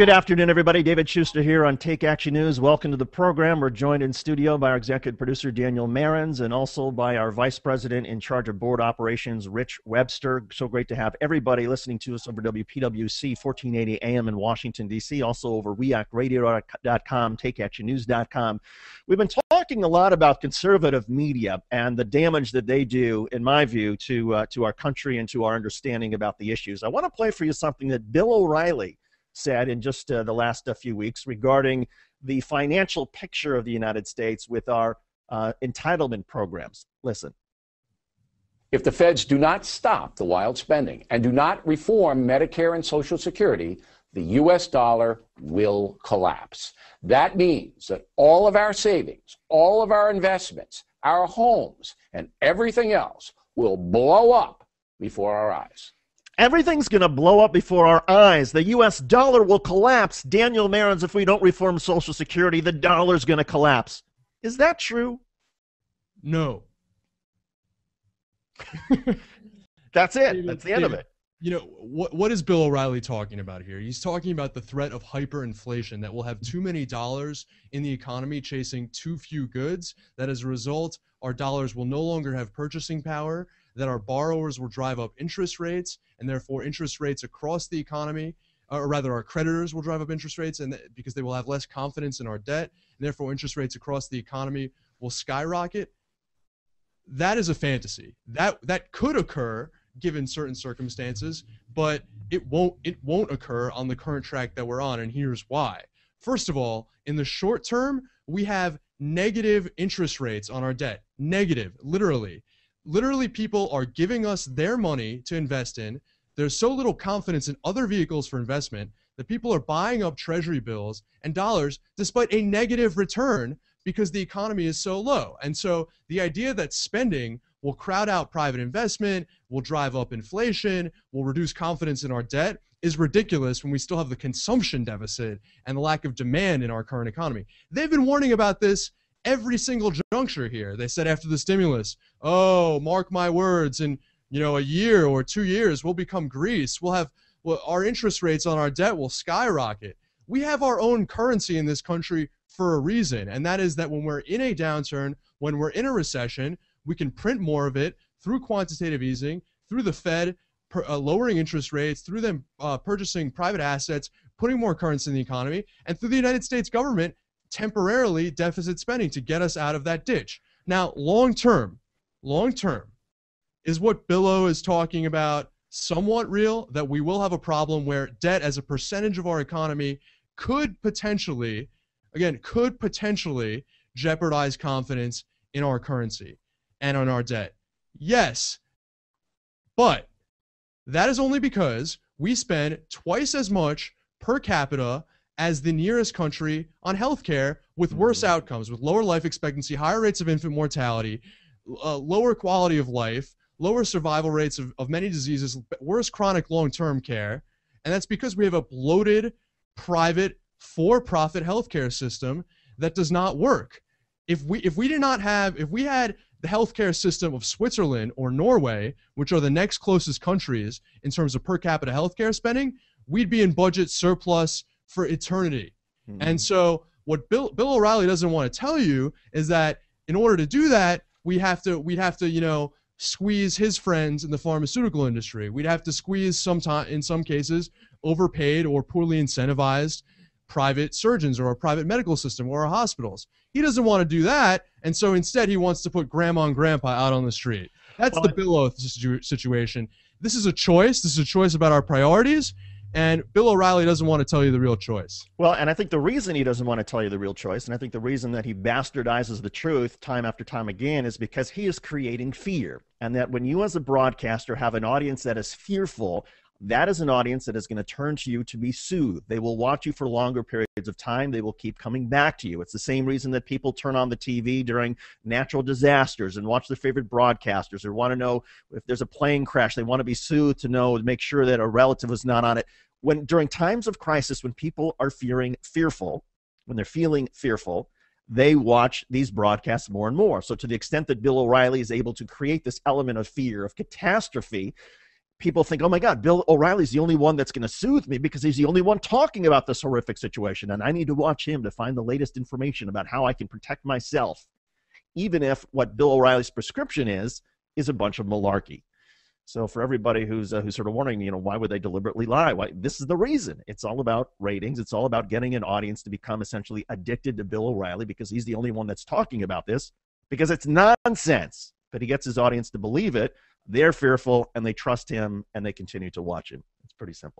Good afternoon, everybody. David Shuster here on Take Action News. Welcome to the program. We're joined in studio by our executive producer, Daniel Marins, and also by our vice president in charge of board operations, Rich Webster. So great to have everybody listening to us over WPWC 1480 AM in Washington, D.C., also over reactradio.com, takeactionnews.com. We've been talking a lot about conservative media and the damage that they do, in my view, to our country and to our understanding about the issues. I want to play for you something that Bill O'Reilly said in just the last few weeks regarding the financial picture of the United States with our entitlement programs. Listen. If the feds do not stop the wild spending and do not reform Medicare and Social Security, the U.S. dollar will collapse. That means that all of our savings, all of our investments, our homes, and everything else will blow up before our eyes. Everything's going to blow up before our eyes. The U.S. dollar will collapse. Daniel Marins, if we don't reform Social Security, the dollar's going to collapse. Is that true? No. That's it. That's the end of it. You know, what is Bill O'Reilly talking about here? He's talking about the threat of hyperinflation, that we'll have too many dollars in the economy chasing too few goods, that as a result, our dollars will no longer have purchasing power, that our borrowers will drive up interest rates, and therefore interest rates across the economy, or rather our creditors will drive up interest rates and because they will have less confidence in our debt, and therefore interest rates across the economy will skyrocket. That is a fantasy. That could occur given certain circumstances, but it won't occur on the current track that we're on, and here's why. First of all, in the short term, we have negative interest rates on our debt. Negative, literally. Literally, people are giving us their money to invest in. There's so little confidence in other vehicles for investment that people are buying up treasury bills and dollars despite a negative return because the economy is so low. And so the idea that spending will crowd out private investment, will drive up inflation, will reduce confidence in our debt is ridiculous when we still have the consumption deficit and the lack of demand in our current economy. They've been warning about this every single juncture here. They said after the stimulus, oh, mark my words, in a year or 2 years, we'll become Greece. Our interest rates on our debt will skyrocket. We have our own currency in this country for a reason, and that is that when we're in a downturn, when we're in a recession, we can print more of it through quantitative easing, through the Fed lowering interest rates, through them purchasing private assets, putting more currency in the economy, and through the United States government temporarily deficit spending to get us out of that ditch. Now, long term, is what Bill O is talking about somewhat real, that we will have a problem where debt as a percentage of our economy could potentially jeopardize confidence in our currency and on our debt? Yes, but that is only because we spend twice as much per capita as the nearest country on healthcare, with worse outcomes, with lower life expectancy, higher rates of infant mortality, lower quality of life, lower survival rates of many diseases, worse chronic long-term care. And that's because we have a bloated, private, for-profit healthcare system that does not work. If we had the healthcare system of Switzerland or Norway, which are the next closest countries in terms of per capita healthcare spending, we'd be in budget surplus for eternity. And so what Bill O'Reilly doesn't want to tell you is that in order to do that, we'd have to squeeze his friends in the pharmaceutical industry. We'd have to squeeze in some cases overpaid or poorly incentivized private surgeons or a private medical system or our hospitals. He doesn't want to do that, and so instead he wants to put grandma and grandpa out on the street. That's the Bill O situation. This is a choice. This is a choice about our priorities. And Bill O'Reilly doesn't want to tell you the real choice. Well, and I think the reason he doesn't want to tell you the real choice, and I think the reason that he bastardizes the truth time after time again, is because he is creating fear. And that when you as a broadcaster have an audience that is fearful, that is an audience that is going to turn to you to be soothed. They will watch you for longer periods of time. They will keep coming back to you. It's the same reason that people turn on the TV during natural disasters and watch their favorite broadcasters, or want to know if there's a plane crash. They want to be soothed to make sure that a relative is not on it. During times of crisis, when people are feeling fearful, they watch these broadcasts more and more. So to the extent that Bill O'Reilly is able to create this element of fear, of catastrophe, people think, oh my God, Bill O'Reilly's the only one that's going to soothe me because he's the only one talking about this horrific situation. And I need to watch him to find the latest information about how I can protect myself, even if what Bill O'Reilly's prescription is a bunch of malarkey. So for everybody who's sort of wondering, why would they deliberately lie? Why? This is the reason. It's all about ratings. It's all about getting an audience to become essentially addicted to Bill O'Reilly because he's the only one that's talking about this, because it's nonsense. But he gets his audience to believe it. They're fearful, and they trust him, and they continue to watch him. It's pretty simple.